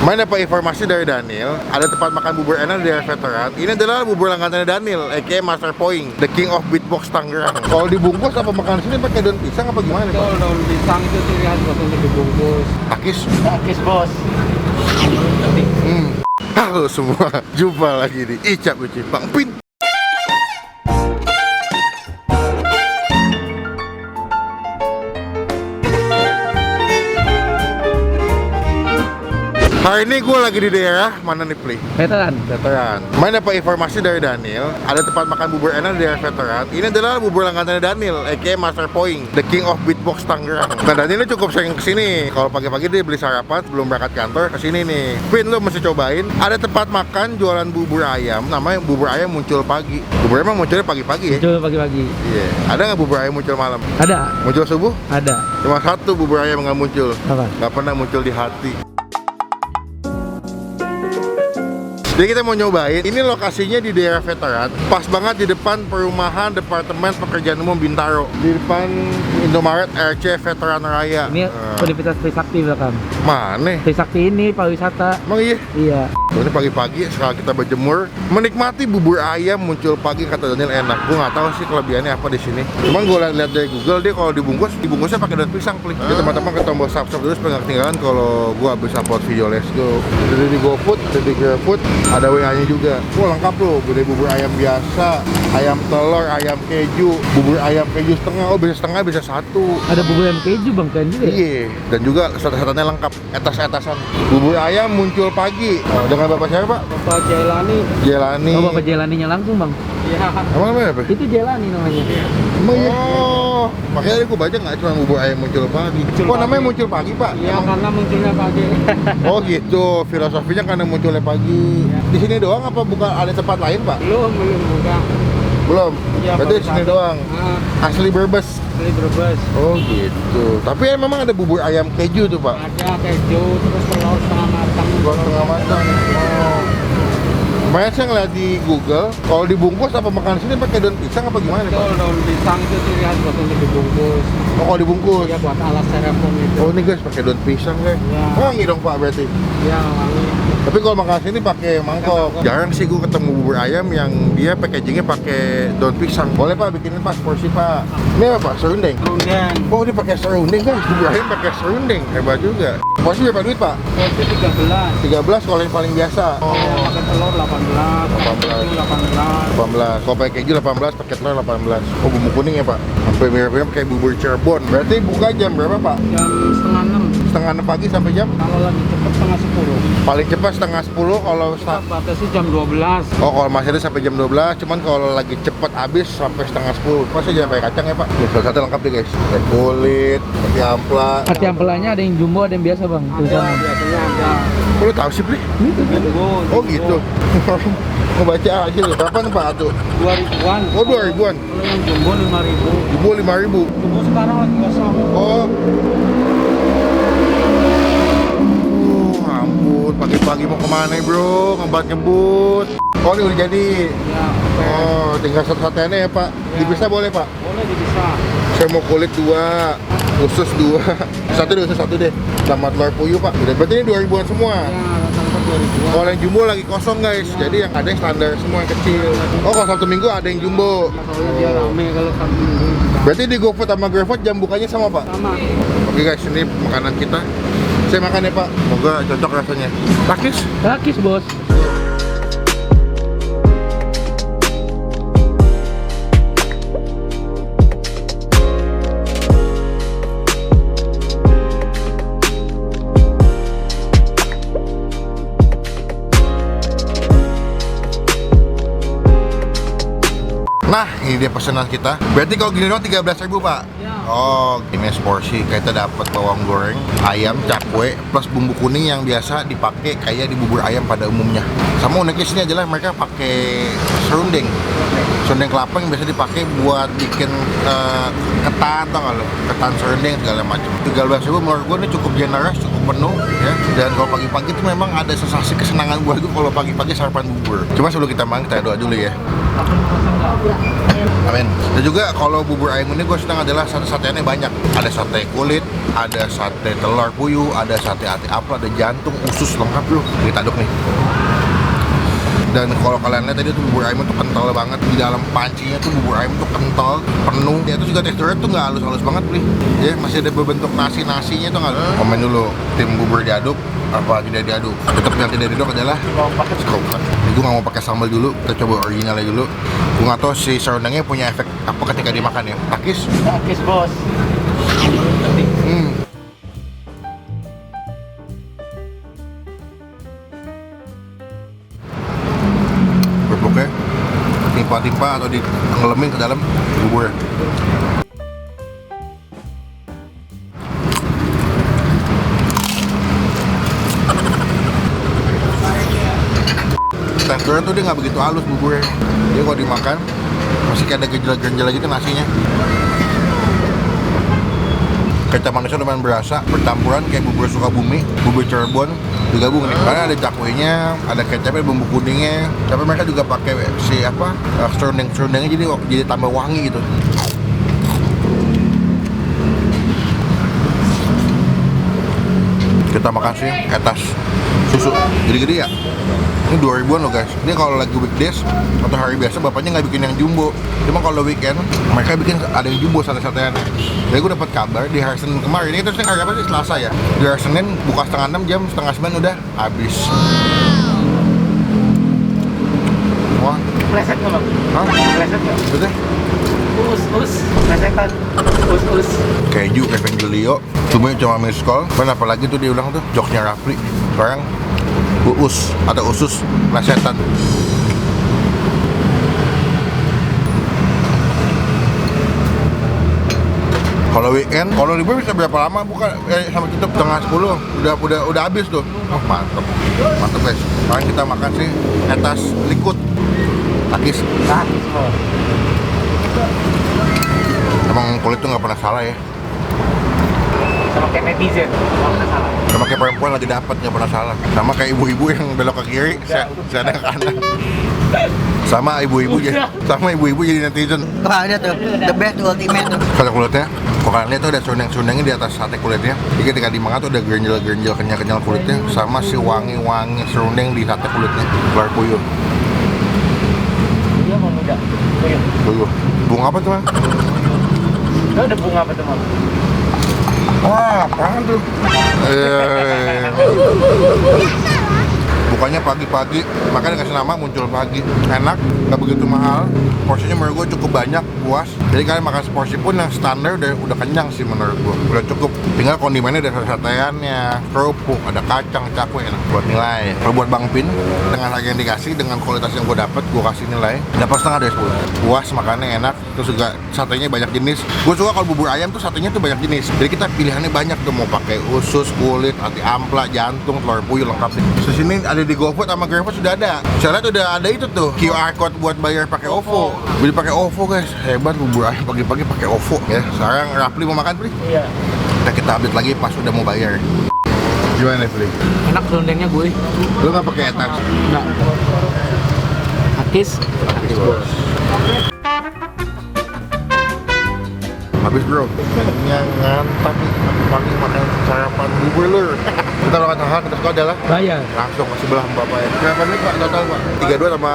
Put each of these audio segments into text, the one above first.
Main dapat informasi dari Daniel, ada tempat makan bubur enak di daerah veteran. Ini adalah bubur langganannya Daniel, aka Master Point, the king of beatbox Tangerang. Kalau dibungkus apa makan sini pakai daun pisang apa gimana? Betul, daun pisang itu ciri khas buat untuk dibungkus. Takis. Takis bos. Halo semua, jumpa lagi di Icap Uci Bang Pin. Hari ini gue lagi di daerah mana nih, Pli? Veteran. Main dapat informasi dari Daniel, ada tempat makan bubur enak di daerah veteran. Ini adalah bubur langganannya Daniel, aka Master Point, the king of beatbox Tangerang. Nah, Daniel ini cukup sering kesini. Kalau pagi-pagi dia beli sarapan sebelum berangkat kantor kesini nih. Pin, lo mesti cobain. Ada tempat makan jualan bubur ayam, namanya bubur ayam muncul pagi. Bubur emang munculnya pagi-pagi ya? Muncul pagi-pagi. Iya. Ada nggak bubur ayam muncul malam? Ada. Muncul subuh? Ada. Cuma satu bubur ayam nggak muncul. Apa? Nggak pernah muncul di hati. Jadi kita mau nyobain, ini lokasinya di daerah veteran, pas banget di depan perumahan Departemen Pekerjaan Umum Bintaro, di depan Indomaret RC Veteran Raya. Ini Universitas Trisakti belakang. Mana? Trisakti ini pariwisata. Emang iya? Iya. Ini pagi-pagi setelah kita berjemur, menikmati bubur ayam muncul pagi, kata Daniel enak. Gue nggak tahu sih kelebihannya apa di sini. Cuman gue lihat dari Google, dia kalau dibungkusnya pakai daun pisang, Plik. Jadi teman-teman ke tombol subscribe dulu supaya nggak ketinggalan kalau gue habis upload video. Let's go. Jadi di GoFood, di GrabFood, ada WA-nya juga. Wah, lengkap loh, dari bubur ayam biasa, ayam telur, ayam keju, bubur ayam keju setengah. Oh, bisa setengah, bisa satu. Ada bubur ayam keju bang, keren juga. Iya, dan juga sate-satenya lengkap, etas-etasan. Bubur ayam muncul pagi. Oh, dengan bapak siapa, Pak? Bapak Jelani. Jelani. Oh, Bapak Jelaninya langsung bang. Iya. Emang namanya apa? Itu Jelani namanya. Emang iya? Oh, makanya aku baca nggak cuma bubur ayam muncul pagi. Kok namanya muncul pagi, Pak? Iya, karena munculnya pagi. Oh gitu, filosofinya karena munculnya pagi. Di sini doang apa bukan ada tempat lain, Pak? Belum buka. Belum. Iya, Berarti di sini doang. Asli Brebes. Beli Brebes. Oh gitu. Tapi memang ada bubur ayam keju tuh, Pak. Ada keju, terus telur setengah matang. Telur setengah matang. Oh. Kemarin saya ngeliat di Google, kalau dibungkus apa makan sini pakai daun pisang apa gimana, Pak? Betul, daun pisang itu ciri khas buat untuk dibungkus. Oh, kalau dibungkus. Iya, buat alas styrofoam itu. Oh, ini guys pakai daun pisang, guys. Iya. Wangi dong, Pak, berarti. Iya, wangi. Tapi kalau makan sini pakai mangkok. Jarang sih gue ketemu bubur ayam yang dia packagingnya pakai daun pisang. Boleh, Pak, bikinin, Pak, porsi, Pak. Ini apa, Pak? Serundeng? Serundeng. Oh, dia pakai serundeng, guys. Bubur ayam pakai serundeng. Hebat juga. Porsi berapa duit, Pak? Porsi 13. 13 kalau yang paling biasa. Yang pakai telur 18. 18. 18. 18. Kalau pakai keju 18, pakai telur 18. Oh, bumbu kuning ya, Pak? Sampai mirip-mirip kayak bubur Cirebon. Berarti buka jam berapa, Pak? Jam setengah 6. Setengah 6 pagi sampai jam? Kalau lagi cepet setengah 10. Paling cepat setengah 10 kalau Kita batasi jam 12. Oh, kalau masih ada sampai jam 12, cuman kalau lagi cepet habis sampai setengah 10. Pasti jangan pakai kacang ya, Pak. Nih, salah satu lengkap deh, guys. Ada kulit, hati ampla. Hati ampelanya ada yang jumbo, ada yang biasa bang. Ada, biasanya ada. Kok lu tahu sih, Bli? Jumbo. Oh, gitu. Mau baca aja loh. Berapa nih, Pak, tuh? 2000-an. Oh, 2000-an. Kalau yang jumbo 5.000. Jumbo 5.000. Jumbo sekarang lagi kosong. Oh. Ampun, pagi-pagi mau kemana, Bro? Ngebut. Oh, ini udah jadi. Ya, Oh, tinggal satu-satunya ya, Pak. Ya. Dipisah boleh, Pak? boleh dipisah. Saya mau kulit 2, usus 2. Satu deh, usus 1 deh. Sama telur puyuh, Pak. Udah, berarti ini 2000-an semua. Ya, rata-rata 2000-an. Kalau yang jumbo lagi kosong, guys. Jadi yang ada yang standar semua yang kecil. Oh, kalau Sabtu Minggu ada yang jumbo. Soalnya dia rame kalau Sabtu Minggu. Berarti di GoFood sama GrabFood jam bukanya sama, Pak? Sama. Oke, guys, ini makanan kita. Saya makan ya, Pak. Semoga cocok rasanya. Takis? Takis bos. Nah, ini dia pesanan kita. Berarti kalau gini doang 13.000, Pak? Ya. Oh, ini seporsi. Kita dapat bawang goreng, ayam, cakwe, plus bumbu kuning yang biasa dipakai kayak di bubur ayam pada umumnya. Sama uniknya sini adalah mereka pakai serundeng. Serundeng kelapa yang biasa dipakai buat bikin ketan, tau nggak lo? Ketan serundeng segala macam. 13.000 menurut gue ini cukup generous, cukup penuh ya. Dan kalau pagi-pagi itu memang ada sensasi kesenangan buat gue kalau pagi-pagi sarapan bubur. Cuma sebelum kita makan kita doa dulu ya. Amin. Dan juga kalau bubur ayam ini gue senang adalah sate-sateannya banyak. Ada sate kulit, ada sate telur puyuh, ada sate ati apel, ada jantung, usus lengkap bro. Kita aduk nih. Dan kalau kalian lihat tadi tuh bubur ayam tuh kental banget. Di dalam pancinya tuh bubur ayam tuh kental, penuh. Ya itu juga teksturnya tuh nggak halus-halus banget nih. Ya masih ada berbentuk nasinya tuh nggak. Komen dulu tim bubur diaduk apa tidak diaduk. Tetap yang tidak diaduk adalah skropat. Gue nggak mau pakai sambal dulu. Kita coba originalnya dulu. Gue nggak tahu si serundengnya punya efek apa ketika dimakan ya. Takis bos. Berpokoknya timpa-timpa atau ditanggelemin ke dalam bubur. Teksturnya tuh dia nggak begitu halus buburnya. Dia kalau dimakan masih kayak ada gejala-gejala gitu nasinya. Kecap manisnya lumayan berasa, percampuran kayak bubur Sukabumi, bubur Cirebon digabung nih. Karena ada cakwenya, ada kecapnya, bumbu kuningnya. Tapi mereka juga pakai si apa serundengnya jadi tambah wangi gitu. Kita makan sih etas susu gede-gede ya. Ini 2000-an loh guys. Ini kalau lagi weekdays atau hari biasa bapaknya nggak bikin yang jumbo. Cuma kalau weekend mereka bikin ada yang jumbo sate-satean. Jadi gue dapat kabar di hari Senin kemarin. Ini terus hari apa sih? Selasa ya. Di hari Senin buka setengah 6 jam setengah 9 udah habis. Wah. Pleset nggak bang? Hah? Pleset nggak? Betul? Us. Plesetan. Us. Keju Evangelio. Cuma miss call. Dan apalagi tuh dia ulang tuh joknya Rafli. Sekarang uus atau usus plesetan. Kalau weekend, kalau libur bisa berapa lama buka? Sampai tutup setengah 10 udah habis tuh. Oh mantep guys. Sekarang kita makan sih etas liquid takis. Emang kulit tuh nggak pernah salah ya. Sama kayak netizen, nggak pernah salah. Sama kayak perempuan lagi dapat nggak pernah salah. Sama kayak ibu-ibu yang belok ke kiri, saya ke kanan. Sama ibu-ibu jadi netizen. Wah ada tuh, the best ultimate tuh. Sate kulitnya, kok kalian lihat tuh ada serundeng-serundengnya di atas sate kulitnya. Jadi ketika dimakan tuh ada gerenjel-gerenjel kenyal-kenyal kulitnya, sama si wangi-wangi serundeng di sate kulitnya. Telur puyuh. Iya mau muda. Puyuh. Bunga apa tuh Bang? Lo ada bunga apa tuh bang? Wah, apaan tuh? Bukanya pagi-pagi, makanya dikasih nama muncul pagi. Enak, nggak begitu mahal. Porsinya menurut gue cukup banyak, puas. Jadi kalian makan seporsi pun yang standar udah kenyang sih menurut gue. Udah cukup. Tinggal kondimennya ada sateannya, kerupuk, ada kacang, cakwe, enak buat nilai. Kalau buat Bang Pin, dengan harga yang dikasih, dengan kualitas yang gue dapet, gue kasih nilai 8,5 dari 10. Puas, makannya enak, terus juga satenya banyak jenis. Gue suka kalau bubur ayam tuh satenya tuh banyak jenis. Jadi kita pilihannya banyak tuh, mau pakai usus, kulit, ati ampla, jantung, telur puyuh lengkap sih. Terus ini ada di GoFood sama GrabFood sudah ada. Saya lihat udah ada itu tuh QR code buat bayar pakai OVO. Beli pakai OVO guys, hebat bubur ayam pagi-pagi pakai OVO ya. Sekarang Rafli mau makan Pri? Iya. Kita update lagi pas udah mau bayar. Gimana Pri? Enak serundengnya gue. Lu nggak pakai etas? Enggak. Akis. Habis bro, kenyang ngantap nih pagi makan sarapan bubur lur. Kita makan saham, kita suka adalah Bayar. langsung ke sebelah bapak ya. Berapa nih pak total pak? 32 sama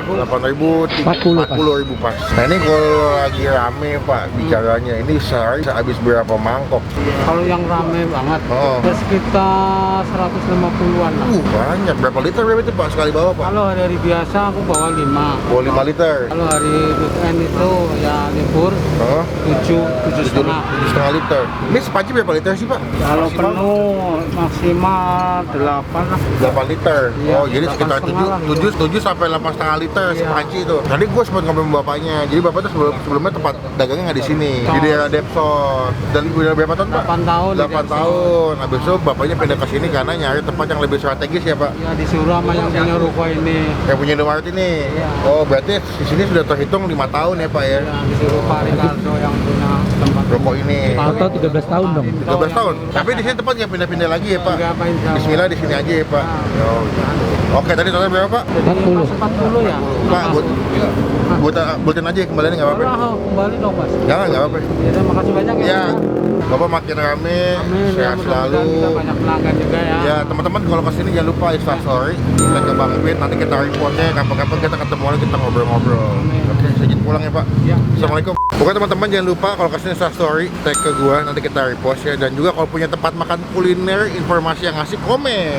8.000, 40.000 pas. Nah ini kalau lagi rame pak bicaranya, ini sehari bisa habis berapa mangkok? Kalau yang rame banget, Oh. ya sekitar 150-an lah. Banyak. Berapa liter berapa itu pak sekali bawa pak? Kalau hari biasa aku bawa 5. Bawa 5 liter. Kalau hari weekend itu ya libur Oh, 7,5 liter. Ini sepanci berapa liter sih pak? Kalau penuh maksimal 8 lah. 8 liter. Iya, Oh, jadi sekitar 7 sampai 8,5 liter Iya. sepanci itu. Tadi gue sempat ngobrol sama bapaknya. Jadi bapak tuh sebelumnya tempat dagangnya nggak di sini, di daerah Depson. Dan udah berapa tahun pak? 8 tahun. 8 tahun. Habis itu bapaknya pindah ke sini karena nyari tempat yang lebih strategis ya pak. Ya disuruh sama yang punya ruko ini. Yang punya Indomaret ini. Iya. Oh, berarti di sini sudah terhitung 5 tahun ya pak ya. Ya disuruh Pak Ricardo yang punya tempat rokok ini. Atau 13 tahun dong. 13 tahun. Tapi di sini tempat nggak pindah-pindah lagi ya Pak? Bismillah di sini aja ya Pak. Oh, gitu. Oke, tadi total berapa Pak? 40. 40 ya? Pak, buatin aja kembaliannya nggak apa-apa. Kembali dong mas. Jangan, nggak apa-apa. Ya, terima kasih banyak ya. Ya, Bapak makin rame, Amin, ya, sehat selalu. mudah-mudahan kita banyak pelanggan juga ya. Ya, teman-teman kalau kesini jangan lupa instastory dan ke Bang Bin, nanti kita reportnya, kapan-kapan kita ketemu lagi, kita ngobrol-ngobrol. Oke, saya izin pulang ya Pak. Ya. Assalamualaikum. Pokoknya teman-teman jangan lupa kalau kesini instastory, tag ke gua, nanti kita repost ya. Dan juga kalau punya tempat makan kuliner, informasi yang ngasih komen.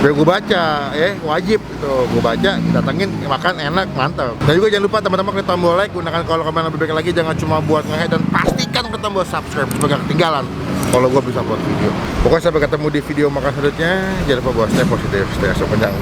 Biar gue baca, wajib gitu. Gue baca, datengin, makan enak, mantap. Dan juga jangan lupa teman-teman klik tombol like, gunakan kolom komen lebih baik lagi, jangan cuma buat nge-head, dan pastikan klik tombol subscribe supaya gak ketinggalan kalau gue bisa buat video. Pokoknya sampai ketemu di video makan selanjutnya. Jangan lupa buat stay positif, stay so panjang.